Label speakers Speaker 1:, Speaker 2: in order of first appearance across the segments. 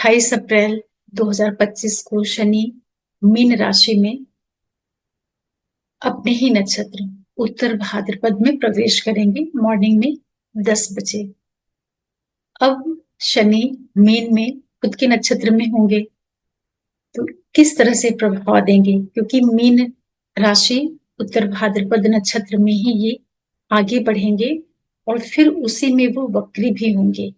Speaker 1: 28 अप्रैल 2025 को शनि मीन राशि में अपने ही नक्षत्र उत्तर भाद्रपद में प्रवेश करेंगे मॉर्निंग में 10 बजे। अब शनि मीन में खुद के नक्षत्र में होंगे तो किस तरह से प्रभाव देंगे, क्योंकि मीन राशि उत्तर भाद्रपद नक्षत्र में ही ये आगे बढ़ेंगे और फिर उसी में वो वक्री भी होंगे।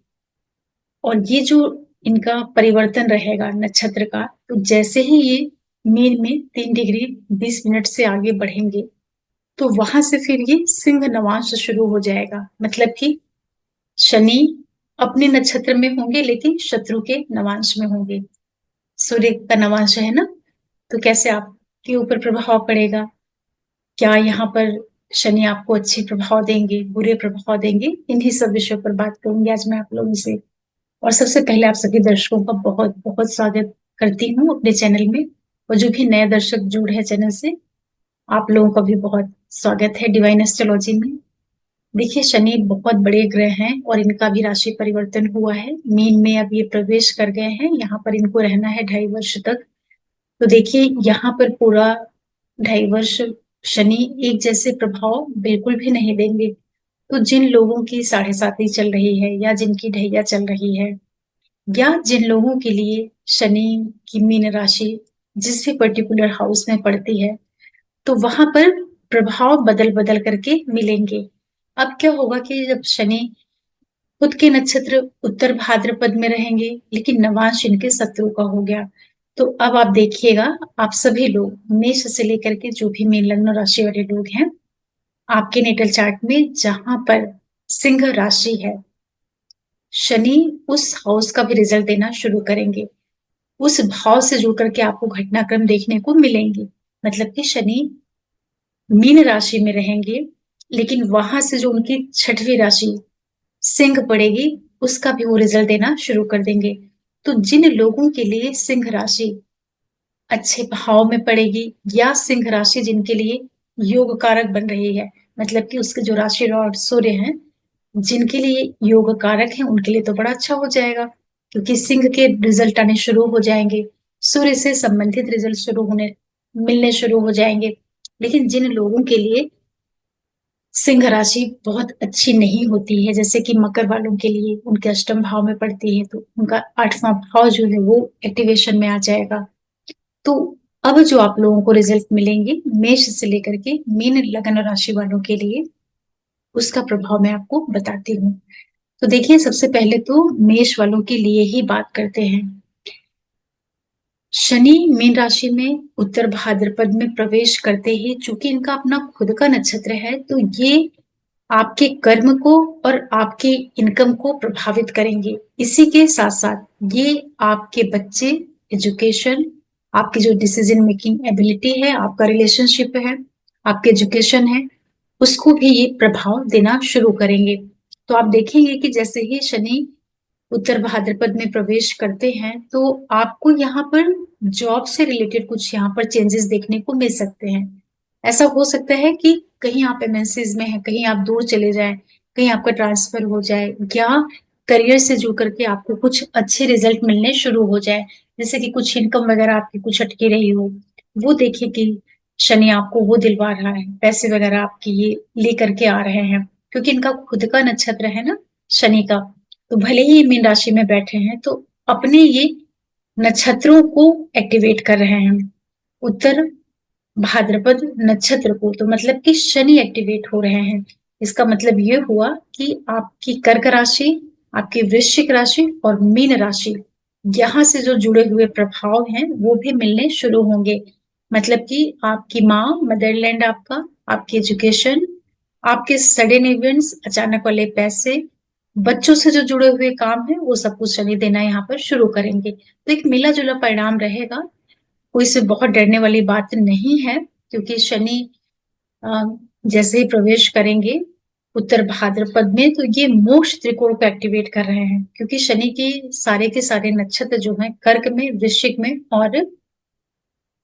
Speaker 1: और ये जो इनका परिवर्तन रहेगा नक्षत्र का, तो जैसे ही ये मीन में 3 डिग्री 20 मिनट से आगे बढ़ेंगे तो वहां से फिर ये सिंह नवांश शुरू हो जाएगा। मतलब कि शनि अपने नक्षत्र में होंगे लेकिन शत्रु के नवांश में होंगे। सूर्य का नवांश है ना, तो कैसे आपके ऊपर प्रभाव पड़ेगा, क्या यहाँ पर शनि आपको अच्छे प्रभाव देंगे, बुरे प्रभाव देंगे, इन्हीं सब विषयों पर बात करूंगी आज मैं आप लोगों से। और सबसे पहले आप सभी दर्शकों का बहुत बहुत स्वागत करती हूँ अपने चैनल में, और जो भी नए दर्शक जुड़ रहे चैनल से आप लोगों का भी बहुत स्वागत है डिवाइन एस्ट्रोलॉजी में। देखिए, शनि बहुत बड़े ग्रह हैं और इनका भी राशि परिवर्तन हुआ है, मीन में अब ये प्रवेश कर गए हैं। यहाँ पर इनको रहना है 2.5 वर्ष तक। तो देखिए, यहाँ पर पूरा 2.5 वर्ष शनि एक जैसे प्रभाव बिल्कुल भी नहीं देंगे। तो जिन लोगों की 7.5 चल रही है या जिनकी ढैया चल रही है, या जिन लोगों के लिए शनि की मीन राशि जिस भी पर्टिकुलर हाउस में पड़ती है, तो वहां पर प्रभाव बदल बदल करके मिलेंगे। अब क्या होगा कि जब शनि खुद के नक्षत्र उत्तर भाद्रपद में रहेंगे लेकिन नवांश इनके शत्रु का हो गया, तो अब आप देखिएगा, आप सभी लोग मेष से लेकर के जो भी मीन लग्न राशि वाले लोग हैं, आपके नेटल चार्ट में जहां पर सिंह राशि है, शनि उस हाउस का भी रिजल्ट देना शुरू करेंगे। उस भाव से जुड़ करके आपको घटनाक्रम देखने को मिलेंगे। मतलब कि शनि मीन राशि में रहेंगे लेकिन वहां से जो उनकी 6वीं राशि सिंह पड़ेगी, उसका भी वो रिजल्ट देना शुरू कर देंगे। तो जिन लोगों के लिए सिंह राशि अच्छे भाव में पड़ेगी, या सिंह राशि जिनके लिए योग कारक बन रही है, मतलब कि उसके जो राशि लॉर्ड सूर्य हैं, जिनके लिए योग कारक है, उनके लिए तो बड़ा अच्छा हो जाएगा, क्योंकि सिंह के रिजल्ट आने शुरू हो जाएंगे, सूर्य से संबंधित रिजल्ट शुरू होने मिलने शुरू हो जाएंगे। लेकिन जिन लोगों के लिए सिंह राशि बहुत अच्छी नहीं होती है, जैसे कि मकर वालों के लिए उनके अष्टम भाव में पड़ती है, तो उनका 8वां भाव जो है वो एक्टिवेशन में आ जाएगा। तो अब जो आप लोगों को रिजल्ट मिलेंगे मेष से लेकर के मीन लग्न राशि वालों के लिए, उसका प्रभाव मैं आपको बताती हूँ। तो देखिए, सबसे पहले तो मेष वालों के लिए ही बात करते हैं। शनि मीन राशि में उत्तर भाद्रपद में प्रवेश करते ही, चूंकि इनका अपना खुद का नक्षत्र है, तो ये आपके कर्म को और आपके इनकम को प्रभावित करेंगे। इसी के साथ साथ ये आपके बच्चे, एजुकेशन, आपकी जो डिसीजन मेकिंग एबिलिटी है, आपका रिलेशनशिप है, आपके एजुकेशन है, उसको भी ये प्रभाव देना शुरू करेंगे। तो आप देखेंगे कि जैसे ही शनि उत्तर भाद्रपद में प्रवेश करते हैं, तो आपको यहाँ पर जॉब से रिलेटेड कुछ यहाँ पर चेंजेस देखने को मिल सकते हैं। ऐसा हो सकता है कि कहीं आप एमएनसीज में हैं, कहीं आप दूर चले जाएं, कहीं आपका ट्रांसफर हो जाए, या करियर से जुड़ करके आपको कुछ अच्छे रिजल्ट मिलने शुरू हो जाए, जैसे कि कुछ इनकम वगैरह आपकी कुछ अटकी रही हो, वो देखिए कि शनि आपको वो दिलवा रहा है, पैसे वगैरह आपकी ये लेकर के आ रहे हैं, क्योंकि इनका खुद का नक्षत्र है ना शनि का। तो भले ही मीन राशि में बैठे हैं, तो अपने ये नक्षत्रों को एक्टिवेट कर रहे हैं, उत्तर भाद्रपद नक्षत्र को। तो मतलब कि शनि एक्टिवेट हो रहे हैं। इसका मतलब ये हुआ कि आपकी कर्क राशि, आपकी वृश्चिक राशि और मीन राशि, यहाँ से जो जुड़े हुए प्रभाव हैं वो भी मिलने शुरू होंगे। मतलब कि आपकी माँ, मदरलैंड आपका, आपकी एजुकेशन, आपके सडन इवेंट्स, अचानक वाले पैसे, बच्चों से जो जुड़े हुए काम है, वो सब कुछ शनि देना यहाँ पर शुरू करेंगे। तो एक मिला जुला परिणाम रहेगा, कोई से बहुत डरने वाली बात नहीं है, क्योंकि शनि अ, जैसे ही प्रवेश करेंगे उत्तर भाद्रपद में, तो ये मोक्ष त्रिकोण को एक्टिवेट कर रहे हैं, क्योंकि शनि के सारे नक्षत्र जो हैं कर्क में, वृश्चिक में और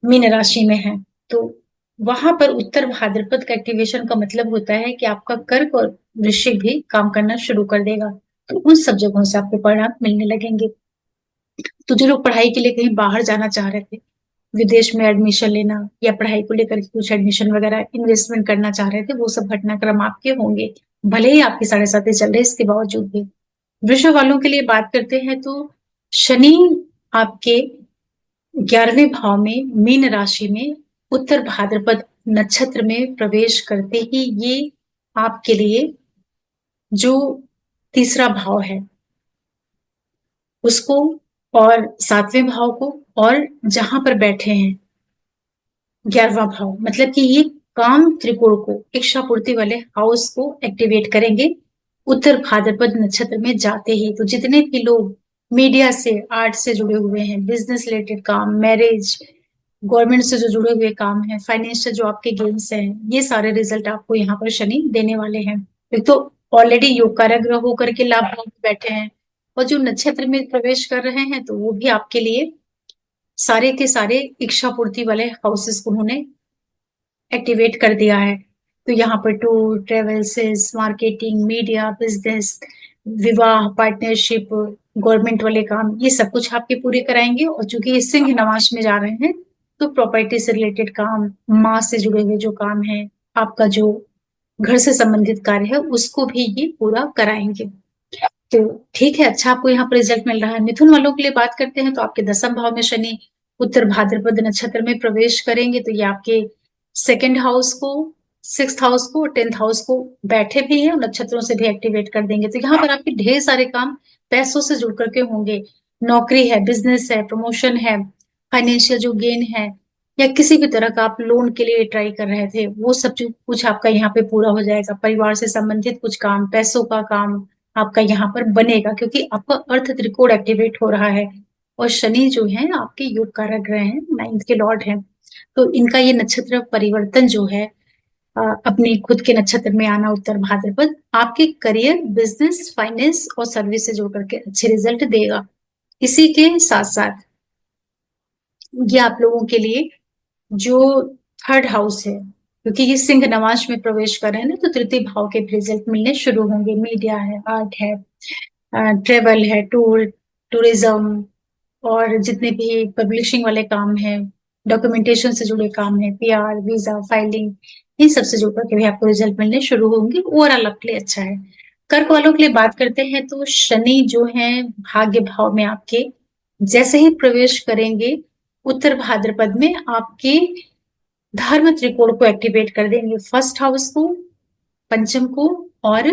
Speaker 1: मीन राशि में है। तो वहां पर उत्तर भाद्रपद का एक्टिवेशन का मतलब होता है कि आपका कर्क और वृश्चिक भी काम करना शुरू कर देगा। तो उन सब जगहों से आपको परिणाम मिलने लगेंगे। तो जो लोग पढ़ाई के लिए कहीं बाहर जाना चाह रहे थे, विदेश में एडमिशन लेना या पढ़ाई को लेकर के कुछ एडमिशन वगैरह इन्वेस्टमेंट करना चाह रहे थे, वो सब घटनाक्रम आपके होंगे। भले ही आपके 7.5 चल रहे, इसके बावजूद भी। वृषभ वालों के लिए बात करते हैं तो शनि आपके 11वें भाव में मीन राशि में उत्तर भाद्रपद नक्षत्र में प्रवेश करते ही ये आपके लिए जो तीसरा भाव है उसको और 7वें भाव को और जहां पर बैठे हैं 11वां भाव, मतलब कि ये काम त्रिकोण को, इच्छा पूर्ति वाले हाउस को एक्टिवेट करेंगे उत्तर भाद्रपद नक्षत्र में जाते ही। तो जितने भी लोग मीडिया से, आर्ट से जुड़े हुए हैं, बिजनेस रिलेटेड काम, मैरिज, गवर्नमेंट से जो जुड़े हुए काम है, फाइनेंशियल जो आपके गेम्स हैं, ये सारे रिजल्ट आपको यहाँ पर शनि देने वाले हैं। एक तो ऑलरेडी योग कारक ग्रह होकर के लाभ भाव में बैठे हैं, और जो नक्षत्र में प्रवेश कर रहे हैं तो वो भी आपके लिए सारे के सारे इच्छा पूर्ति वाले हाउसेस उन्होंने एक्टिवेट कर दिया है। तो यहाँ पर tour, travel, sales, marketing, media, business, विवाह, पार्टनरशिप, गवर्नमेंट वाले काम, ये सब कुछ आपके पूरे कराएंगे। और चूंकि ये सिंह नवाश में जा रहे हैं तो प्रॉपर्टी से रिलेटेड काम, माँ से जुड़े हुए जो काम है, आपका जो घर से संबंधित कार्य है, उसको भी ये पूरा कराएंगे। तो ठीक है, अच्छा आपको यहाँ पर रिजल्ट मिल रहा है। मिथुन वालों के लिए बात करते हैं तो आपके 10वें भाव में शनि उत्तर भाद्रपद नक्षत्र में प्रवेश करेंगे, तो ये आपके सेकंड हाउस को, 6th हाउस को, 10th हाउस को बैठे भी हैं और नक्षत्रों से भी एक्टिवेट कर देंगे। तो यहाँ पर आपके ढेर सारे काम पैसों से जुड़ करके होंगे। नौकरी है, बिजनेस है, प्रमोशन है, फाइनेंशियल जो गेन है, या किसी भी तरह का आप लोन के लिए ट्राई कर रहे थे, वो सब जो कुछ आपका यहाँ पे पूरा हो जाएगा। परिवार से संबंधित कुछ काम, पैसों का काम आपका यहाँ पर बनेगा, क्योंकि आपका अर्थ त्रिकोण एक्टिवेट हो रहा है। और शनि जो है आपके योग कारक ग्रह हैं, 9th के लॉर्ड हैं। तो इनका ये नक्षत्र परिवर्तन जो है, अपने खुद के नक्षत्र में आना उत्तर भाद्रपद, आपके करियर, बिजनेस, फाइनेंस और सर्विस से जोड़ करके अच्छे रिजल्ट देगा। इसी के साथ साथ ये आप लोगों के लिए जो 3rd हाउस है, क्योंकि ये सिंह नवाश में प्रवेश कर रहे हैं ना, तो तृतीय भाव के रिजल्ट मिलने शुरू होंगे। मीडिया है, आर्ट है, ट्रेवल है, टूर, टूरिज्म, और जितने भी पब्लिशिंग वाले काम हैं, डॉक्यूमेंटेशन से जुड़े काम है, पीआर, वीजा, फाइलिंग, इन सब से जुड़ करके भी आपको रिजल्ट मिलने शुरू होंगे। ओवरऑल आपके लिए अच्छा है। कर्क वालों के लिए बात करते हैं तो शनि जो है भाग्य भाव में आपके जैसे ही प्रवेश करेंगे उत्तर भाद्रपद में, आपके धर्म त्रिकोण को एक्टिवेट कर देंगे। 1st हाउस को, पंचम को और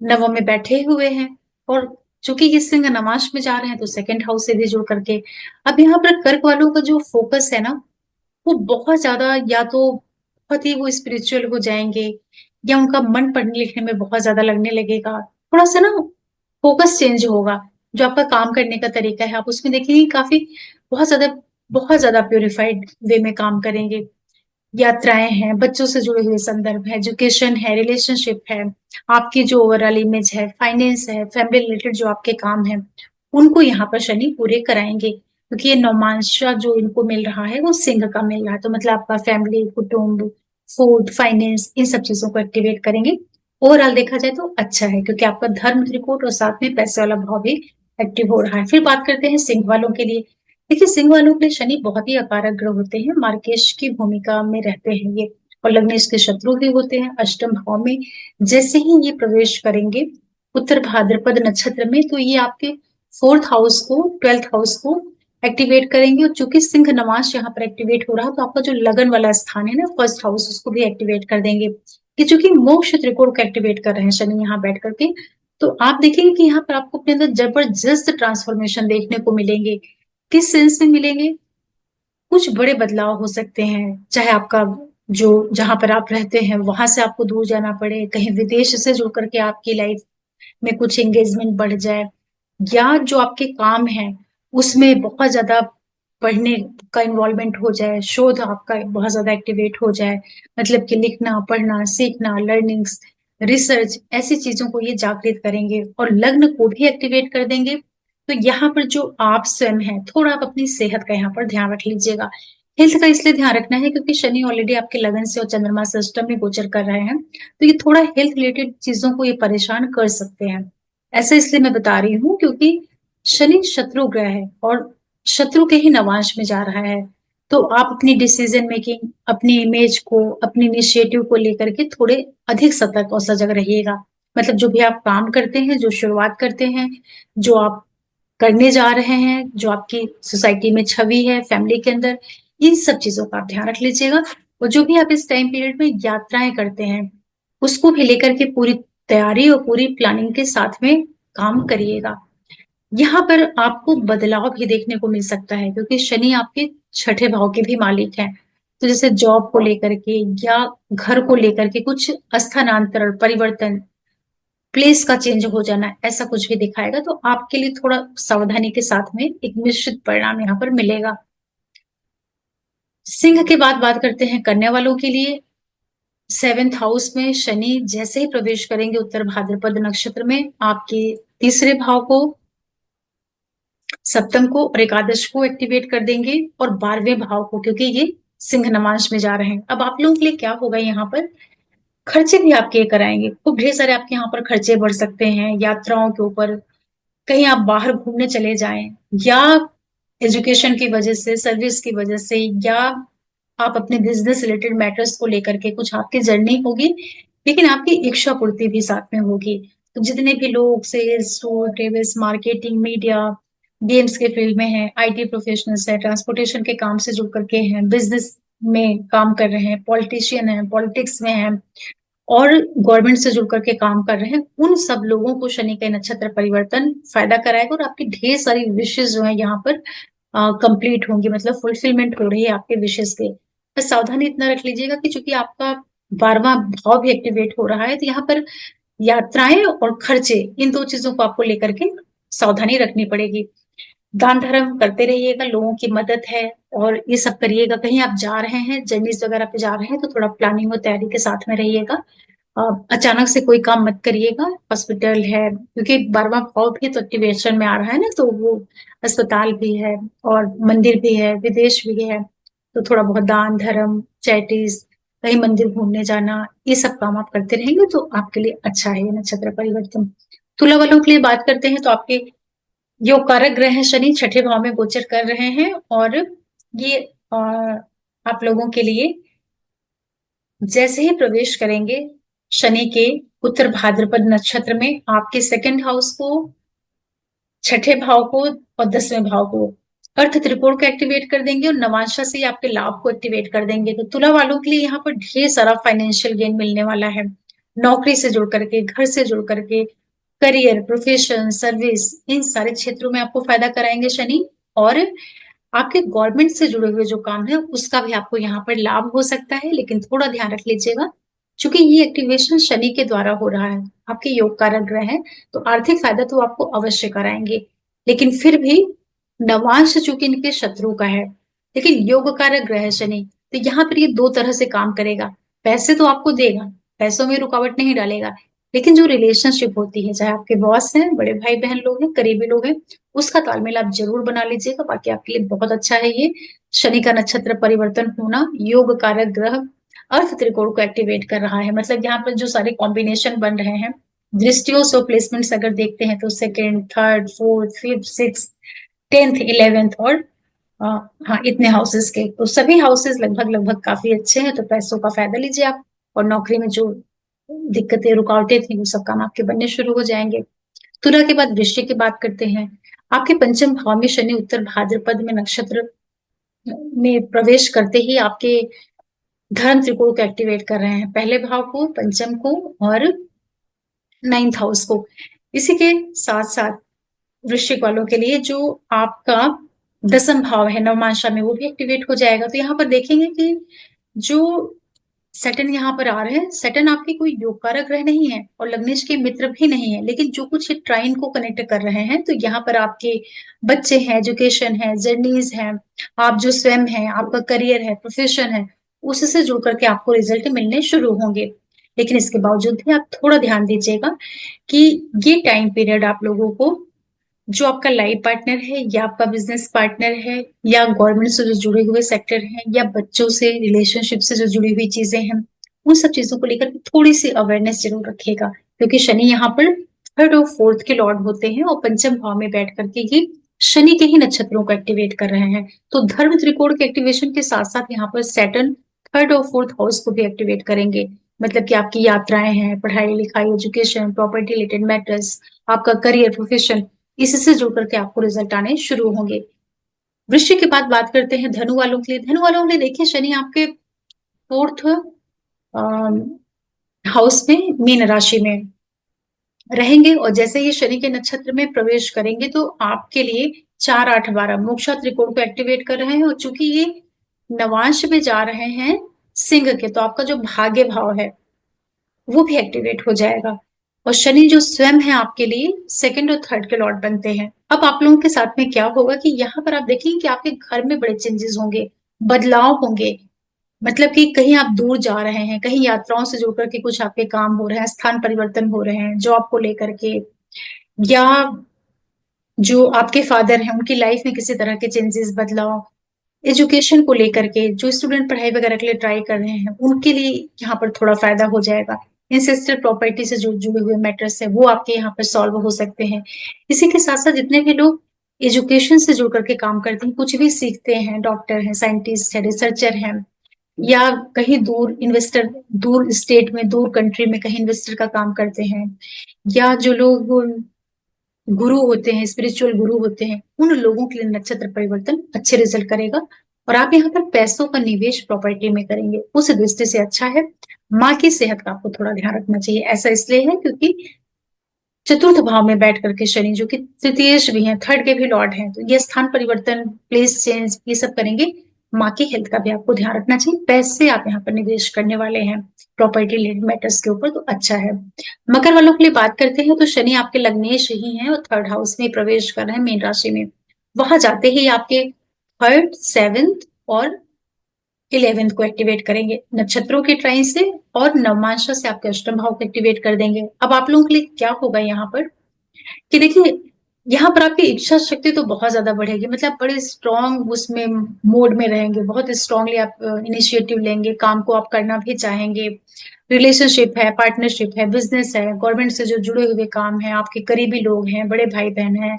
Speaker 1: नवम में बैठे हुए हैं। और चूंकि ये सिंह नमाज में जा रहे हैं तो 2nd हाउस से भी जुड़ करके अब यहाँ पर कर्क वालों का जो फोकस है ना, वो बहुत ज्यादा, या तो बहुत ही वो स्पिरिचुअल हो जाएंगे, या उनका मन पढ़ने लिखने में बहुत ज्यादा लगने लगेगा। थोड़ा सा ना फोकस चेंज होगा। जो आपका काम करने का तरीका है, आप उसमें देखेंगे काफी बहुत ज्यादा प्योरिफाइड वे में काम करेंगे। यात्राएं हैं, बच्चों से जुड़े हुए संदर्भ है, एजुकेशन है, रिलेशनशिप है, आपकी जो ओवरऑल इमेज है, फाइनेंस है, फैमिली रिलेटेड जो आपके काम है, उनको यहाँ पर शनि पूरे कराएंगे। क्योंकि ये नौमांशा जो इनको मिल रहा है वो सिंह का मिल रहा है, तो मतलब आपका फैमिली, कुटुंब, फूड, फाइनेंस, इन सब चीजों को एक्टिवेट करेंगे। ओवरऑल देखा जाए तो अच्छा है, क्योंकि आपका धर्म त्रिकोण और साथ में पैसे वाला भाव भी एक्टिव हो रहा है। फिर बात करते हैं सिंह वालों के लिए। देखिए, सिंह वालों के लिए शनि बहुत ही अकारक ग्रह होते हैं, मार्केश की भूमिका में रहते हैं ये, और लग्नेश के शत्रु भी होते हैं 8म भाव में। जैसे ही ये प्रवेश करेंगे उत्तर भाद्रपद नक्षत्र में, तो ये आपके 4th हाउस को, 12th हाउस को एक्टिवेट करेंगे। और चूंकि सिंह नवाश यहाँ पर एक्टिवेट हो रहा है, तो आपका जो लगन वाला स्थान है ना, 1st हाउस, उसको भी एक्टिवेट कर देंगे। कि चूंकि मोक्ष त्रिकोण को एक्टिवेट कर रहे हैं शनि यहाँ बैठ करके, तो आप देखेंगे कि यहाँ पर आपको अपने अंदर जबरदस्त ट्रांसफॉर्मेशन देखने को मिलेंगे। किस सेंस में मिलेंगे? कुछ बड़े बदलाव हो सकते हैं, चाहे आपका जो जहां पर आप रहते हैं वहां से आपको दूर जाना पड़े, कहीं विदेश से जुड़ करके आपकी लाइफ में कुछ एंगेजमेंट बढ़ जाए, या जो आपके काम है उसमें बहुत ज्यादा पढ़ने का इन्वॉल्वमेंट हो जाए, शोध आपका बहुत ज्यादा एक्टिवेट हो जाए, मतलब कि लिखना, पढ़ना, सीखना, लर्निंग्स, रिसर्च, ऐसी चीजों को ये जागृत करेंगे। और लग्न को भी एक्टिवेट कर देंगे। तो यहाँ पर जो आप स्वयं है, थोड़ा आप अपनी सेहत का यहाँ पर ध्यान रख लीजिएगा। हेल्थ का इसलिए ध्यान रखना है क्योंकि शनि ऑलरेडी आपके लगन से और चंद्रमा से अष्टम में गोचर कर रहे हैं, तो ये थोड़ा हेल्थ रिलेटेड चीजों को ये परेशान कर सकते हैं। ऐसा इसलिए मैं बता रही हूँ क्योंकि शनि शत्रु ग्रह है और शत्रु के ही नवांश में जा रहा है। तो आप अपनी डिसीजन मेकिंग, अपनी इमेज को, अपनी इनिशिएटिव को लेकर के थोड़े अधिक सतर्क और सजग रहिएगा। मतलब जो भी आप काम करते हैं, जो शुरुआत करते हैं, जो आप करने जा रहे हैं, जो आपकी सोसाइटी में छवि है, फैमिली के अंदर, इन सब चीजों का आप ध्यान रख लीजिएगा। और जो भी आप इस टाइम पीरियड में यात्राएं करते हैं, उसको भी लेकर के पूरी तैयारी और पूरी प्लानिंग के साथ में काम करिएगा। यहाँ पर आपको बदलाव भी देखने को मिल सकता है, क्योंकि शनि आपके छठे भाव के भी मालिक हैं। तो जैसे जॉब को लेकर के या घर को लेकर के कुछ स्थानांतरण, परिवर्तन, प्लेस का चेंज हो जाना, ऐसा कुछ भी दिखाएगा। तो आपके लिए थोड़ा सावधानी के साथ में एक निश्चित परिणाम यहाँ पर मिलेगा। सिंह के बाद बात करते हैं कन्या वालों के लिए। सेवेंथ हाउस में शनि जैसे ही प्रवेश करेंगे उत्तर भाद्रपद नक्षत्र में, आपके तीसरे भाव को, सप्तम को और एकादश को एक्टिवेट कर देंगे, और 12वें भाव को, क्योंकि ये सिंह नवांश में जा रहे हैं। अब आप लोगों के लिए क्या होगा, यहाँ पर खर्चे भी आपके कराएंगे, खूब ढेर सारे आपके यहाँ पर खर्चे बढ़ सकते हैं यात्राओं के ऊपर। कहीं आप बाहर घूमने चले जाएं, या एजुकेशन की वजह से, सर्विस की वजह से, या आप अपने बिजनेस रिलेटेड मैटर्स को लेकर के कुछ आपकी जर्नी होगी, लेकिन आपकी इच्छा पूर्ति भी साथ में होगी। तो जितने भी लोग sales, store, travels, marketing, media, games के फील्ड में हैं, आईटी प्रोफेशनल्स हैं, ट्रांसपोर्टेशन के काम से जुड़ करके हैं, बिजनेस में काम कर रहे हैं, पॉलिटिशियन हैं, पॉलिटिक्स में हैं, और गवर्नमेंट से जुड़ करके काम कर रहे हैं, उन सब लोगों को शनि का नक्षत्र परिवर्तन फायदा कराएगा, और आपकी ढेर सारी विशेष जो है यहाँ पर कंप्लीट होंगी, मतलब फुलफिलमेंट हो रही है आपके विशेष के। बस सावधानी इतना रख लीजिएगा कि चूंकि आपका 12वां भाव भी एक्टिवेट हो रहा है, तो यहाँ पर यात्राएं और खर्चे, इन दो चीजों को आपको लेकर के सावधानी रखनी पड़ेगी। दान धर्म करते रहिएगा, लोगों की मदद है, और ये सब करिएगा। कहीं आप जा रहे हैं, जर्नीज वगैरह पे जा रहे हैं, तो थोड़ा प्लानिंग और तैयारी के साथ में रहिएगा। अचानक से कोई काम मत करिएगा। हॉस्पिटल है, क्योंकि 12वां भाव भी तो एक्टिवेशन में आ रहा है ना, तो वो अस्पताल भी है, और मंदिर भी है, विदेश भी है। तो थोड़ा बहुत दान धर्म, चैरिटीज, कहीं मंदिर घूमने जाना, ये सब काम आप करते रहेंगे तो आपके लिए अच्छा है ये नक्षत्र परिवर्तन। तुला वालों के लिए बात करते हैं, तो आपके योग कारक ग्रह हैं शनि, छठे भाव में गोचर कर रहे हैं, और ये आप लोगों के लिए जैसे ही प्रवेश करेंगे शनि के उत्तर भाद्रपद नक्षत्र में, आपके सेकंड हाउस को, छठे भाव को और 10वें भाव को, अर्थ त्रिकोण को एक्टिवेट कर देंगे, और नवांशा से ही आपके लाभ को एक्टिवेट कर देंगे। तो तुला वालों के लिए यहाँ पर ढेर सारा फाइनेंशियल गेन मिलने वाला है। नौकरी से जुड़ करके, घर से जुड़ करके, करियर, प्रोफेशन, सर्विस, इन सारे क्षेत्रों में आपको फायदा कराएंगे शनि। और आपके गवर्नमेंट से जुड़े हुए जो काम है, उसका भी आपको यहाँ पर लाभ हो सकता है, लेकिन थोड़ा ध्यान रख लीजिएगा, क्योंकि ये एक्टिवेशन शनि के द्वारा हो रहा है, आपके योग कारक ग्रह है, तो आर्थिक फायदा तो आपको अवश्य कराएंगे। लेकिन फिर भी नवांश चूंकि इनके शत्रु का है, लेकिन योग कारक ग्रह है शनि, तो यहाँ पर ये दो तरह से काम करेगा। पैसे तो आपको देगा, पैसों में रुकावट नहीं डालेगा, लेकिन जो रिलेशनशिप होती है, चाहे आपके बॉस हैं, बड़े भाई बहन लोग हैं, करीबी लोग हैं, उसका तालमेल आप जरूर बना लीजिएगा। बाकी आपके लिए बहुत अच्छा है ये शनि का नक्षत्र परिवर्तन होना। योग कारक ग्रह अर्थ त्रिकोण को एक्टिवेट कर रहा है, मतलब यहाँ पर जो सारे कॉम्बिनेशन बन रहे हैं, दृष्टियों से प्लेसमेंट्स अगर देखते हैं, तो second, third, fourth, fifth, six, 10th, 11th, और अ, हाँ, इतने हाउसेस के, तो सभी हाउसेस लगभग लगभग काफी अच्छे हैं। तो पैसों का फायदा लीजिए आप, और नौकरी में जो दिक्कतें, रुकावटें थी, वो सब काम आपके बनने शुरू हो जाएंगे। तुला के बाद वृश्चिक की बात करते हैं। आपके पंचम भाव में शनि उत्तर भाद्रपद में नक्षत्र में प्रवेश करते ही आपके धर्म त्रिकोण को एक्टिवेट कर रहे हैं, पहले भाव को, पंचम को, और 9th हाउस को। इसी के साथ साथ वृश्चिक वालों के लिए जो आपका 10th भाव है नवमांशा में, वो भी एक्टिवेट हो जाएगा। तो यहाँ पर देखेंगे कि जो सैटर्न यहाँ पर आ रहे हैं, सैटर्न आपके कोई योग कारक ग्रह नहीं है, और लग्नेश के मित्र भी नहीं है, लेकिन जो कुछ ट्राइन को कनेक्ट कर रहे हैं, तो यहाँ पर आपके बच्चे हैं, एजुकेशन है, जर्नीज है, आप जो स्वयं है, आपका करियर है, प्रोफेशन है, उससे जुड़ करके आपको रिजल्ट मिलने शुरू होंगे। लेकिन इसके बावजूद भी आप थोड़ा ध्यान दीजिएगा कि ये टाइम पीरियड आप लोगों को, जो आपका लाइफ पार्टनर है, या आपका बिजनेस पार्टनर है, या गवर्नमेंट से जो जुड़े हुए सेक्टर हैं, या बच्चों से, रिलेशनशिप से जो जुड़ी हुई चीजें हैं, उन सब चीजों को लेकर थोड़ी सी अवेयरनेस जरूर रखिएगा, क्योंकि शनि यहाँ पर थर्ड और फोर्थ के लॉर्ड होते हैं और पंचम भाव में बैठ करके ये शनि के ही नक्षत्रों को एक्टिवेट कर रहे हैं। तो धर्म त्रिकोण के एक्टिवेशन के साथ साथ यहाँ पर सैटर्न थर्ड और फोर्थ हाउस को भी एक्टिवेट करेंगे। मतलब कि आपकी यात्राएं हैं, पढ़ाई लिखाई, एजुकेशन, प्रॉपर्टी रिलेटेड मैटर्स, आपका करियर, प्रोफेशन, इससे जुड़ करके आपको रिजल्ट आने शुरू होंगे। वृश्चिक के बाद बात करते हैं धनु वालों के लिए। धनु वालों के लिए देखिए शनि आपके फोर्थ हाउस में, मीन राशि में रहेंगे और जैसे ही शनि के नक्षत्र में प्रवेश करेंगे तो आपके लिए 4, 8, 12 मोक्षा त्रिकोण को एक्टिवेट कर रहे हैं। और चूंकि ये नवांश में जा रहे हैं सिंह के, तो आपका जो भाग्य भाव है वो भी एक्टिवेट हो जाएगा। और शनि जो स्वयं है आपके लिए सेकंड और थर्ड के लॉर्ड बनते हैं। अब आप लोगों के साथ में क्या होगा कि यहाँ पर आप देखेंगे कि आपके घर में बड़े चेंजेस होंगे, बदलाव होंगे। मतलब कि कहीं आप दूर जा रहे हैं, कहीं यात्राओं से जुड़ करके कुछ आपके काम हो रहे हैं, स्थान परिवर्तन हो रहे हैं जॉब को लेकर के, या जो आपके फादर हैं उनकी लाइफ में किसी तरह के चेंजेस, बदलाव, एजुकेशन को लेकर के जो स्टूडेंट पढ़ाई वगैरह के लिए ट्राई कर रहे हैं उनके लिए यहाँ पर थोड़ा फायदा हो जाएगा। इंसेस्टर प्रॉपर्टी से जो जुड़े हुए मैटर्स है वो आपके यहाँ पर सॉल्व हो सकते हैं। इसी के साथ साथ जितने भी लोग एजुकेशन से जुड़ करके काम करते हैं, कुछ भी सीखते हैं, डॉक्टर हैं, साइंटिस्ट है, रिसर्चर हैं, या कहीं दूर इन्वेस्टर, दूर स्टेट में, दूर कंट्री में कहीं इन्वेस्टर का काम करते हैं, या जो लोग गुरु होते हैं, स्पिरिचुअल गुरु होते हैं, उन लोगों के लिए नक्षत्र परिवर्तन अच्छे रिजल्ट करेगा। और आप यहाँ पर पैसों का निवेश प्रॉपर्टी में करेंगे, उस दृष्टि से अच्छा है। माँ की सेहत का आपको थोड़ा ध्यान रखना चाहिए। ऐसा इसलिए है क्योंकि चतुर्थ भाव में बैठ करके शनि, जो कि तृतीयेश भी है, थर्ड के भी लॉर्ड हैं, तो ये स्थान परिवर्तन, प्लेस चेंज, ये सब करेंगे। माँ की हेल्थ का भी आपको ध्यान रखना चाहिए। पैसे आप यहाँ पर निवेश करने वाले हैं प्रॉपर्टी रिलेटेड मैटर्स के ऊपर, तो अच्छा है। मकर वालों के लिए बात करते हैं तो शनि आपके लग्नेश ही हैं और थर्ड हाउस में प्रवेश कर रहे हैं, मीन राशि में। वहां जाते ही आपके थर्ड, सेवेंथ और 11th को एक्टिवेट करेंगे नक्षत्रों के ट्राइन से, और नवमांशा से आपके अष्टम भाव को एक्टिवेट कर देंगे। अब आप लोगों के लिए क्या होगा यहाँ पर कि देखिए, यहाँ पर आपकी इच्छा शक्ति तो बहुत ज्यादा बढ़ेगी। मतलब बड़े स्ट्रांग उसमें मोड में रहेंगे, बहुत स्ट्रांगली आप इनिशिएटिव लेंगे, काम को आप करना भी चाहेंगे। रिलेशनशिप है, पार्टनरशिप है, बिजनेस है, गवर्नमेंट से जो जुड़े हुए काम है, आपके करीबी लोग हैं, बड़े भाई बहन हैं,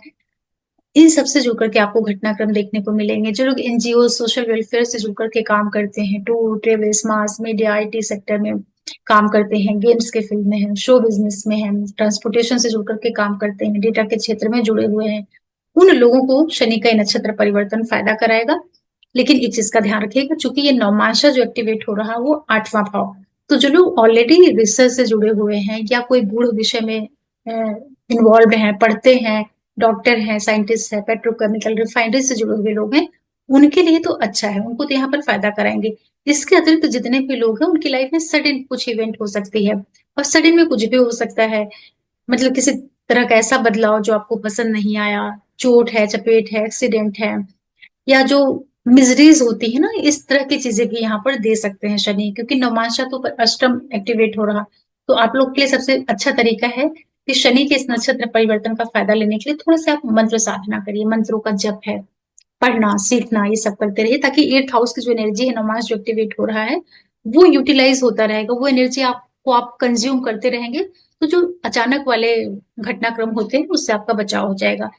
Speaker 1: इन सबसे जुड़ करके आपको घटनाक्रम देखने को मिलेंगे। जो लोग एनजीओ, सोशल वेलफेयर से जुड़ करके काम करते हैं, tour travels, mass media, IT sector में काम करते हैं, गेम्स के फील्ड में हैं, शो बिजनेस में हैं, ट्रांसपोर्टेशन से जुड़ करके काम करते हैं, डेटा के क्षेत्र में जुड़े हुए हैं, उन लोगों को शनि का ये नक्षत्र परिवर्तन फायदा कराएगा। लेकिन एक चीज का ध्यान रखिएगा, चूंकि ये नवमांशा जो एक्टिवेट हो रहा है वो 8वां भाव, तो जो लोग ऑलरेडी रिसर्च से जुड़े हुए हैं या कोई गूढ़ विषय में इन्वॉल्व हैं, पढ़ते हैं, डॉक्टर हैं, साइंटिस्ट है, पेट्रोकेमिकल रिफाइनरी से जुड़े हुए लोग हैं, उनके लिए तो अच्छा है, उनको तो यहाँ पर फायदा कराएंगे। इसके अतिरिक्त जितने भी लोग हैं उनकी लाइफ में सडन कुछ इवेंट हो सकती है, और सडन में कुछ भी हो सकता है। मतलब किसी तरह का ऐसा बदलाव जो आपको पसंद नहीं आया, चोट है, चपेट है, एक्सीडेंट है, या जो मिजरीज होती है ना, इस तरह की चीजें भी यहाँ पर दे सकते हैं शनि, क्योंकि नवमांशा तो अष्टम एक्टिवेट हो रहा। तो आप लोग के लिए सबसे अच्छा तरीका है कि शनि के इस नक्षत्र परिवर्तन का फायदा लेने के लिए थोड़ा सा आप मंत्र साधना करिए, मंत्रों का जप है, पढ़ना सीखना, ये सब करते रहिए, ताकि 8th हाउस की जो एनर्जी है, नवमांश जो एक्टिवेट हो रहा है, वो यूटिलाइज होता रहेगा, वो एनर्जी आपको आप कंज्यूम करते रहेंगे। तो जो अचानक वाले घटनाक्रम होते हैं उससे आपका बचाव हो जाएगा।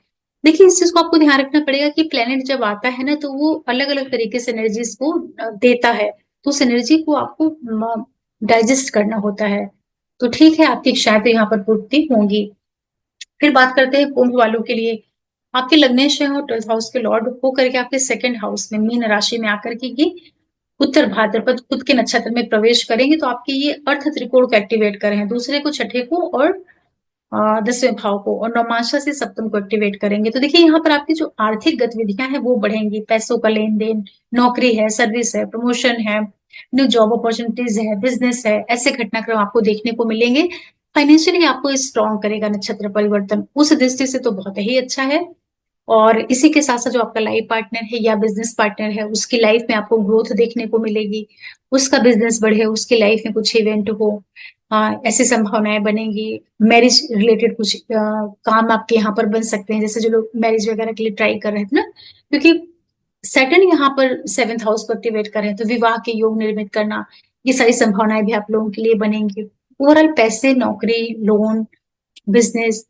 Speaker 1: देखिए, इस चीज को आपको ध्यान रखना पड़ेगा कि प्लेनेट जब आता है ना, तो वो अलग अलग तरीके से एनर्जीज को देता है, तो उस एनर्जी को आपको डाइजेस्ट करना होता है। तो ठीक है, आपकी इच्छाएं तो यहाँ पर पूर्ति होंगी। फिर बात करते हैं कुंभ वालों के लिए। आपके लग्नेश है और 12th हाउस के लॉर्ड होकर के आपके सेकंड हाउस में, मीन राशि में आकर के ये उत्तर भाद्रपद खुद के नक्षत्र में प्रवेश करेंगे, तो आपके ये अर्थ त्रिकोण को एक्टिवेट करें, दूसरे को, छठे को और 10वें भाव को, और नौमांशा से सप्तम को एक्टिवेट करेंगे। तो देखिए, यहाँ पर आपकी जो आर्थिक गतिविधियां हैं वो बढ़ेंगी, पैसों का लेन देन, नौकरी है, सर्विस है, प्रमोशन है, न्यू जॉब अपॉर्चुनिटीज है, बिजनेस है, ऐसे घटनाक्रम आपको देखने को मिलेंगे। फाइनेंशियली आपको स्ट्रॉन्ग करेगा नक्षत्र परिवर्तन, उस दृष्टि से तो बहुत ही अच्छा है। और इसी के साथ साथ जो आपका लाइफ पार्टनर है या बिजनेस पार्टनर है, उसकी लाइफ में आपको ग्रोथ देखने को मिलेगी, उसका बिजनेस बढ़े, उसकी लाइफ में कुछ इवेंट हो, ऐसी संभावनाएं बनेंगी। मैरिज रिलेटेड कुछ काम आपके यहाँ पर बन सकते हैं, जैसे जो लोग मैरिज वगैरह के लिए ट्राई कर रहे थे ना, क्योंकि सैटर्न यहाँ पर 7th हाउस को एक्टिवेट कर रहे हैं, तो विवाह के योग निर्मित करना, ये सारी संभावनाएं भी आप लोगों के लिए बनेंगी। ओवरऑल पैसे, नौकरी, लोन, बिजनेस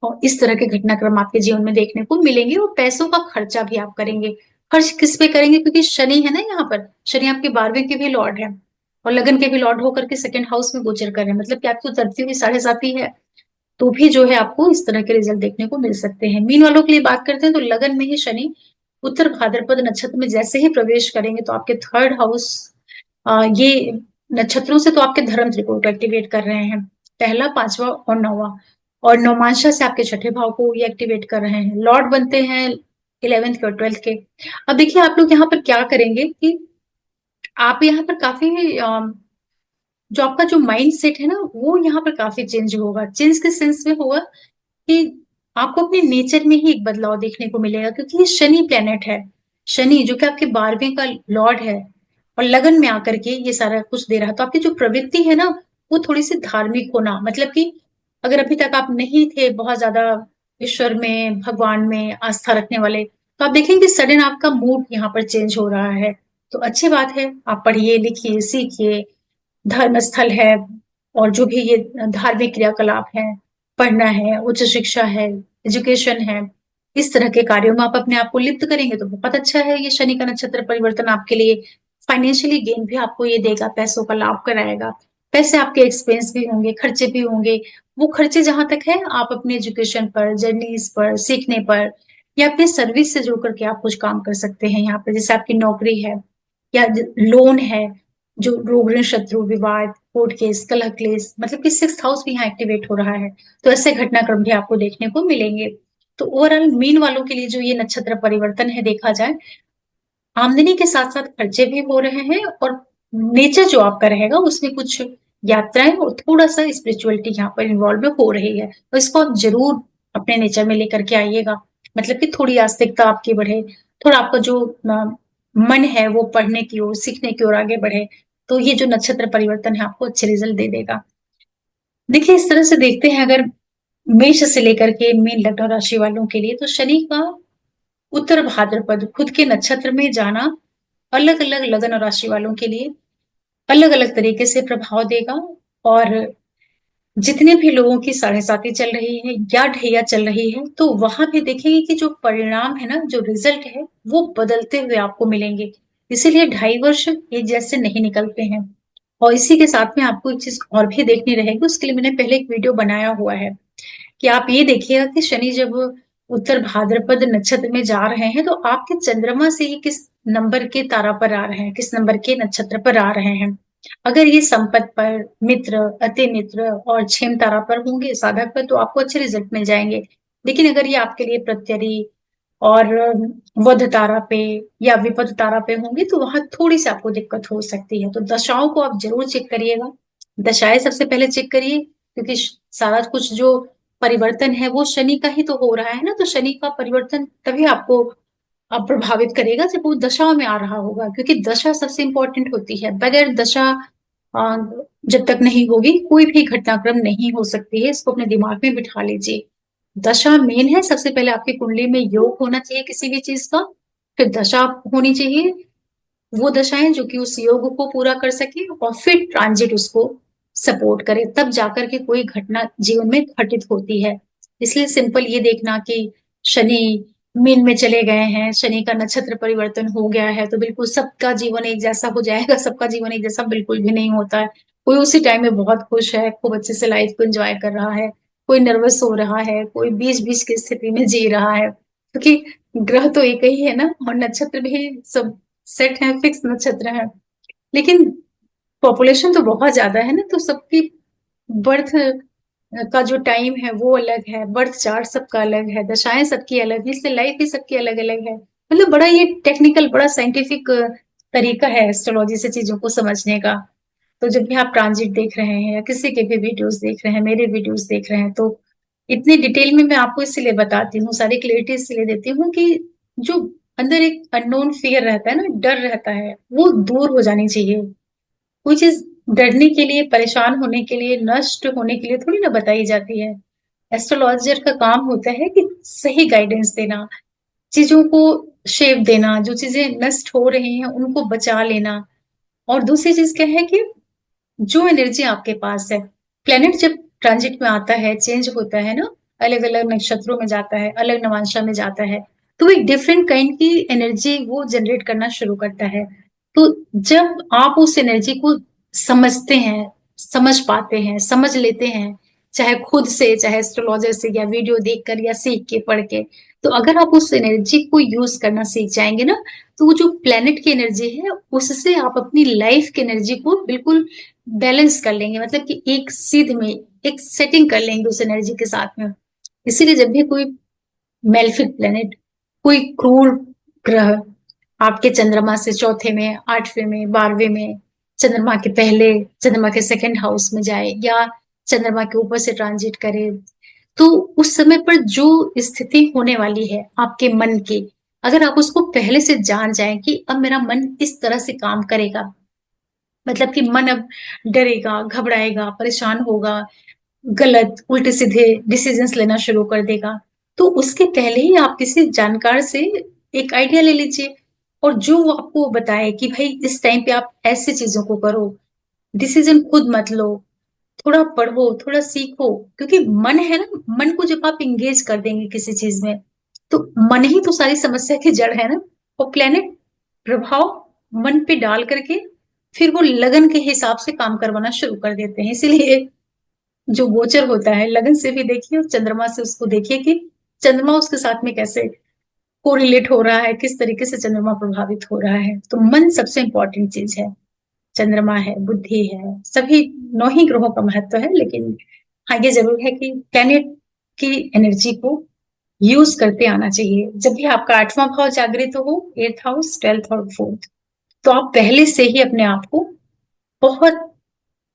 Speaker 1: और इस तरह के घटनाक्रम आपके जीवन में देखने को मिलेंगे। और पैसों का खर्चा भी आप करेंगे। खर्च किस पे करेंगे? क्योंकि शनि है ना, यहाँ पर शनि आपके 12वें के भी लॉर्ड है और लगन के भी लॉर्ड होकर के सेकंड हाउस में गोचर कर रहे हैं, मतलब कि आपकी उतरती हुई साढ़े साथी है। तो भी जो है आपको इस तरह के रिजल्ट देखने को मिल सकते हैं। मीन वालों के लिए बात करते हैं तो लगन में ही शनि उत्तर भाद्रपद नक्षत्र में जैसे ही प्रवेश करेंगे तो आपके थर्ड हाउस, ये नक्षत्रों से तो आपके धर्म त्रिकोण को एक्टिवेट कर रहे हैं, पहला, पांचवा और नौवा। और नौमांशा से आपके छठे भाव को ये एक्टिवेट कर रहे हैं। लॉर्ड बनते हैं 11th के और 12th के। अब देखिए आप लोग यहाँ पर क्या करेंगे कि आप यहाँ पर काफी जो आपका जो माइंड सेट है ना वो यहाँ पर काफी चेंज होगा। चेंज के सेंस में होगा कि आपको अपने नेचर में ही एक बदलाव देखने को मिलेगा, क्योंकि ये शनि प्लेनेट है। शनि जो कि आपके 12वें का लॉर्ड है और लगन में आकर के ये सारा कुछ दे रहा है। तो आपकी जो प्रवृत्ति है ना वो थोड़ी सी धार्मिक होना, मतलब कि अगर अभी तक आप नहीं थे बहुत ज्यादा ईश्वर में, भगवान में आस्था रखने वाले, तो आप देखेंगे सडन आपका मूड यहाँ पर चेंज हो रहा है। तो अच्छी बात है, आप पढ़िए, लिखिए, सीखिए। धर्म स्थल है और जो भी ये धार्मिक क्रियाकलाप है, पढ़ना है, उच्च शिक्षा है, एजुकेशन है, इस तरह के कार्यों में आप अपने आप को लिप्त करेंगे तो बहुत अच्छा है। ये शनि का नक्षत्र परिवर्तन आपके लिए फाइनेंशियली गेन भी आपको ये देगा, पैसों का लाभ कराएगा। पैसे आपके एक्सपेंस भी होंगे, खर्चे भी होंगे। वो खर्चे जहां तक है आप अपने एजुकेशन पर, जर्नीज पर, सीखने पर या अपने सर्विस से जुड़ करके आप कुछ काम कर सकते हैं यहाँ पर। जैसे आपकी नौकरी है या लोन है, जो रोग ऋण शत्रु विवाद, कोर्ट केस, कलह क्लेश, मतलब कि 6th हाउस भी यहाँ एक्टिवेट हो रहा है। तो ऐसे घटनाक्रम भी आपको देखने को मिलेंगे। तो ओवरऑल मीन वालों के लिए जो ये नक्षत्र परिवर्तन है देखा जाए, आमदनी के साथ साथ खर्चे भी हो रहे हैं और नेचर जो आपका रहेगा उसमें कुछ यात्राएं और थोड़ा सा स्पिरिचुअलिटी यहाँ पर इन्वॉल्व हो रही है। तो इसको आप जरूर अपने नेचर में लेकर के आइएगा, मतलब कि थोड़ी आस्तिकता आपकी बढ़े, थोड़ा आपका जो मन है वो पढ़ने की ओर, सीखने की ओर आगे बढ़े। तो ये जो नक्षत्र परिवर्तन है आपको अच्छे रिजल्ट दे देगा। देखिए इस तरह से देखते हैं अगर मेष से लेकर के मीन लग्न राशि वालों के लिए, तो शनि का उत्तर भाद्रपद खुद के नक्षत्र में जाना अलग अलग लगन और राशि वालों के लिए अलग अलग तरीके से प्रभाव देगा। और जितने भी लोगों की साढ़े साती चल रही है या ढैया चल रही है, तो वहां भी देखेंगे कि जो परिणाम है ना, जो रिजल्ट है वो बदलते हुए आपको मिलेंगे। इसीलिए 2.5 वर्ष एक जैसे नहीं निकलते हैं। और इसी के साथ में आपको एक चीज और भी देखनी रहेगी, उसके लिए मैंने पहले एक वीडियो बनाया हुआ है कि आप ये देखिएगा कि शनि जब उत्तर भाद्रपद नक्षत्र में जा रहे हैं तो आपके चंद्रमा से ये किस नंबर के तारा पर आ रहे हैं, किस नंबर के नक्षत्र पर आ रहे हैं। अगर ये संपत पर, मित्र, अति मित्र और क्षेम तारा पर होंगे, साधक पर, तो आपको अच्छे रिजल्ट मिल जाएंगे। लेकिन अगर ये आपके लिए प्रत्यरी और वध तारा पे या विपद तारा पे होंगे तो वहां थोड़ी सी आपको दिक्कत हो सकती है। तो दशाओं को आप जरूर चेक करिएगा। दशाएं सबसे पहले चेक करिए, क्योंकि सारा कुछ जो परिवर्तन है वो शनि का ही तो हो रहा है ना। तो शनि का परिवर्तन तभी आपको प्रभावित करेगा जब वो दशा में आ रहा होगा, क्योंकि दशा सबसे इंपॉर्टेंट होती है। बगैर दशा अ, जब तक नहीं होगी कोई भी घटनाक्रम नहीं हो सकती है। इसको अपने दिमाग में बिठा लीजिए। दशा मेन है। सबसे पहले आपकी कुंडली में योग होना चाहिए किसी भी चीज का, फिर दशा होनी चाहिए, वो दशाएं जो कि उस योग को पूरा कर सके और फिर ट्रांजिट उसको सपोर्ट करे, तब जाकर के कोई घटना जीवन में घटित होती है। इसलिए सिंपल ये देखना कि शनि मीन में चले गए हैं, शनि का नक्षत्र परिवर्तन हो गया है तो बिल्कुल सबका जीवन एक जैसा हो जाएगा, सबका जीवन एक जैसा बिल्कुल भी नहीं होता है। कोई उसी टाइम में बहुत खुश है, खूब अच्छे से लाइफ को एंजॉय कर रहा है, कोई नर्वस हो रहा है, कोई बीच बीच की स्थिति में जी रहा है, क्योंकि ग्रह तो एक ही है ना और नक्षत्र भी सब सेट है, फिक्स नक्षत्र है। लेकिन पॉपुलेशन तो बहुत ज्यादा है ना, तो सबकी बर्थ का जो टाइम है वो अलग है, बर्थ चार्ट सबका अलग है, दशाएं सबकी अलग है, इसलिए लाइफ भी सबकी अलग अलग है। मतलब बड़ा ये टेक्निकल, बड़ा साइंटिफिक तरीका है एस्ट्रोलॉजी से चीजों को समझने का। तो जब भी आप ट्रांजिट देख रहे हैं या किसी के भी वीडियोस देख रहे हैं, मेरे वीडियोस देख रहे हैं, तो इतनी डिटेल में मैं आपको इसलिए बताती हूँ, सारी क्लियरिटी इसलिए देती हूँ कि जो अंदर एक अननोन फियर रहता है ना, डर रहता है, वो दूर हो जानी चाहिए। कोई चीज डरने के लिए, परेशान होने के लिए, नष्ट होने के लिए थोड़ी ना बताई जाती है। एस्ट्रोलॉजर का काम होता है कि सही गाइडेंस देना, चीजों को शेप देना, जो चीजें नष्ट हो रही हैं उनको बचा लेना। और दूसरी चीज क्या है कि जो एनर्जी आपके पास है, प्लेनेट जब ट्रांजिट में आता है, चेंज होता है ना, अलग अलग नक्षत्रों में जाता है, अलग नवांशा में जाता है, तो एक डिफरेंट काइंड की एनर्जी वो जनरेट करना शुरू करता है। तो जब आप उस एनर्जी को समझते हैं, समझ पाते हैं, समझ लेते हैं, चाहे खुद से, चाहे एस्ट्रोलॉजर से, या वीडियो देखकर, या सीख के, पढ़ के, तो अगर आप उस एनर्जी को यूज करना सीख जाएंगे ना, तो वो जो प्लेनेट की एनर्जी है उससे आप अपनी लाइफ की एनर्जी को बिल्कुल बैलेंस कर लेंगे, मतलब कि एक सीध में एक सेटिंग कर लेंगे उस एनर्जी के साथ में। इसीलिए जब भी कोई मेलेफिक प्लेनेट, कोई क्रूर ग्रह आपके चंद्रमा से चौथे में, आठवें में, बारहवें में, चंद्रमा के पहले, चंद्रमा के सेकंड हाउस में जाए, या चंद्रमा के ऊपर से ट्रांजिट करे, तो उस समय पर जो स्थिति होने वाली है आपके मन की, अगर आप उसको पहले से जान जाएं कि अब मेरा मन इस तरह से काम करेगा, मतलब कि मन अब डरेगा, घबराएगा, परेशान होगा, गलत उल्टे सीधे डिसीजंस लेना शुरू कर देगा, तो उसके पहले ही आप किसी जानकार से एक आइडिया ले लीजिए, और जो वो आपको बताए कि भाई इस टाइम पे आप ऐसी चीजों को करो, डिसीजन खुद मत लो, थोड़ा पढ़ो, थोड़ा सीखो, क्योंकि मन है ना, मन को जब आप इंगेज कर देंगे किसी चीज में, तो मन ही तो सारी समस्या की जड़ है ना। और प्लेनेट प्रभाव मन पे डाल करके फिर वो लगन के हिसाब से काम करवाना शुरू कर देते हैं। इसीलिए जो गोचर होता है, लगन से भी देखिए और चंद्रमा से उसको देखिए कि चंद्रमा उसके साथ में कैसे कोरिलेट हो रहा है, किस तरीके से चंद्रमा प्रभावित हो रहा है। तो मन सबसे इंपॉर्टेंट चीज है, चंद्रमा है, बुद्धि है, सभी 9 ही ग्रहों का महत्व है, लेकिन हाँ ये जरूर है कि प्लेनेट की एनर्जी को यूज करते आना चाहिए। जब भी आपका 8वां भाव जागृत हो, 8th हाउस, 12th और 4th, तो आप पहले से ही अपने आप को बहुत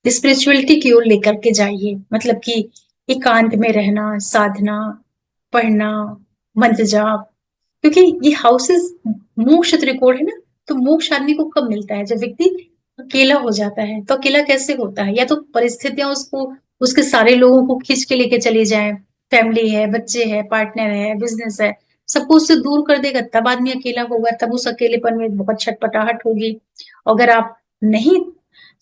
Speaker 1: स्पिरिचुअलिटी की ओर लेकर के जाइए, मतलब कि एकांत में रहना, साधना, पढ़ना, मंत्र जाप, क्योंकि ये हाउसेस मोक्ष त्रिकोण है ना। तो मोक्ष आदमी को कब मिलता है? जब व्यक्ति अकेला हो जाता है। तो अकेला कैसे होता है? या तो परिस्थितियां उसको, उसके सारे लोगों को खींच के लेके चली जाए, फैमिली है, बच्चे है, पार्टनर है, बिजनेस है, सबको उससे दूर कर देगा, तब आदमी अकेला होगा, तब उस अकेलेपन में बहुत छटपटाहट होगी। अगर आप नहीं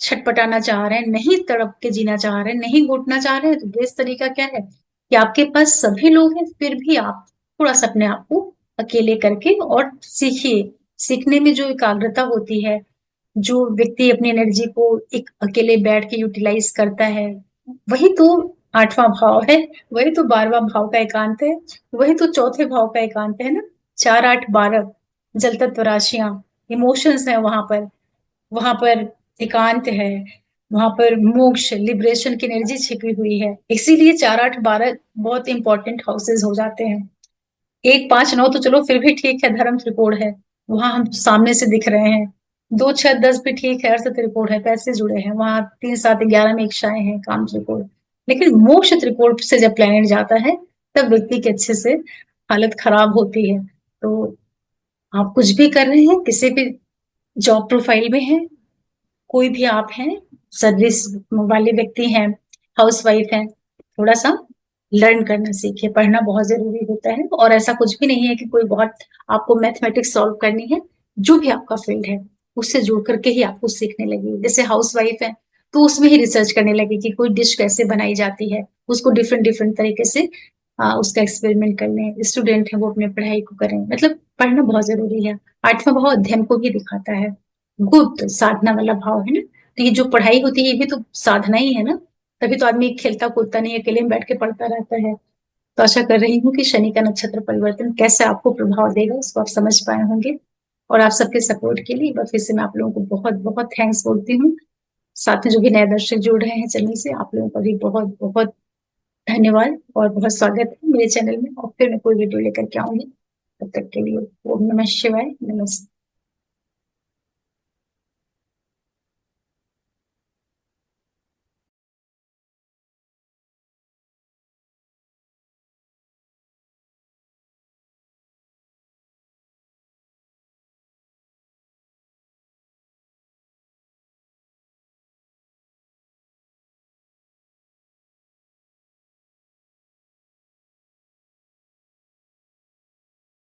Speaker 1: छटपटाना चाह रहे हैं, नहीं तड़प के जीना चाह रहे हैं, नहीं घुटना चाह रहे हैं, तो बेस्ट तरीका क्या है कि आपके पास सभी लोग हैं, फिर भी आप थोड़ा सा अपने आप को अकेले करके और सीखिए। सीखने में जो एकाग्रता होती है, जो व्यक्ति अपनी एनर्जी को एक अकेले बैठ के यूटिलाइज करता है, वही तो 8वां भाव है, वही तो 12वां भाव का एकांत है, वही तो चौथे भाव का एकांत है ना। 4, 8, 12 जल तत्व राशियां, इमोशंस है वहां पर एकांत है, वहां पर मोक्ष, लिबरेशन की एनर्जी छिपी हुई है। इसीलिए 4, 8, 12 बहुत इंपॉर्टेंट हाउसेज हो जाते हैं। 1, 5, 9 तो चलो फिर भी ठीक है, धर्म त्रिकोण है, वहां हम सामने से दिख रहे हैं। 2, 6, 10 भी ठीक है, अर्थ त्रिकोण है, पैसे जुड़े हैं, वहां 3, 7, 11 में इच्छाएं हैं, काम त्रिकोण। लेकिन मोक्ष त्रिकोण से जब प्लेनेट जाता है, तब व्यक्ति के अच्छे से हालत खराब होती है। तो आप कुछ भी कर रहे हैं, किसी भी जॉब प्रोफाइल में है, कोई भी आप हैं, सर्विस वाले व्यक्ति हैं, हाउसवाइफ हैं, थोड़ा सा लर्न करना सीखिए। पढ़ना बहुत जरूरी होता है, और ऐसा कुछ भी नहीं है कि कोई बहुत आपको मैथमेटिक्स सॉल्व करनी है। जो भी आपका फील्ड है उससे जुड़ करके ही आपको सीखने लगी। जैसे हाउसवाइफ है तो उसमें ही रिसर्च करने लगी कि कोई डिश कैसे बनाई जाती है, उसको डिफरेंट डिफरेंट तरीके से उसका एक्सपेरिमेंट कर लें। स्टूडेंट है वो अपने पढ़ाई को करें, मतलब पढ़ना बहुत जरूरी है। 8वां भाव अध्ययन को भी दिखाता है, गुप्त साधना वाला भाव है ना। तो ये जो पढ़ाई होती है ये भी तो साधना ही है ना। तभी तो आदमी खेलता कूदता नहीं, अकेले में बैठ के पढ़ता रहता है। तो आशा कर रही हूँ कि शनि का नक्षत्र परिवर्तन कैसे आपको प्रभाव देगा उसको आप समझ पाए होंगे। और आप सबके सपोर्ट के लिए एक बार फिर से मैं आप लोगों को बहुत बहुत थैंक्स बोलती हूँ। साथ में जो भी नए दर्शक जुड़ रहे हैं चैनल से, आप लोगों का भी बहुत बहुत धन्यवाद और बहुत स्वागत है मेरे चैनल में। और फिर मैं कोई वीडियो लेकर के आऊंगी, तब तक के लिए ओम नमः शिवाय, नमस्ते।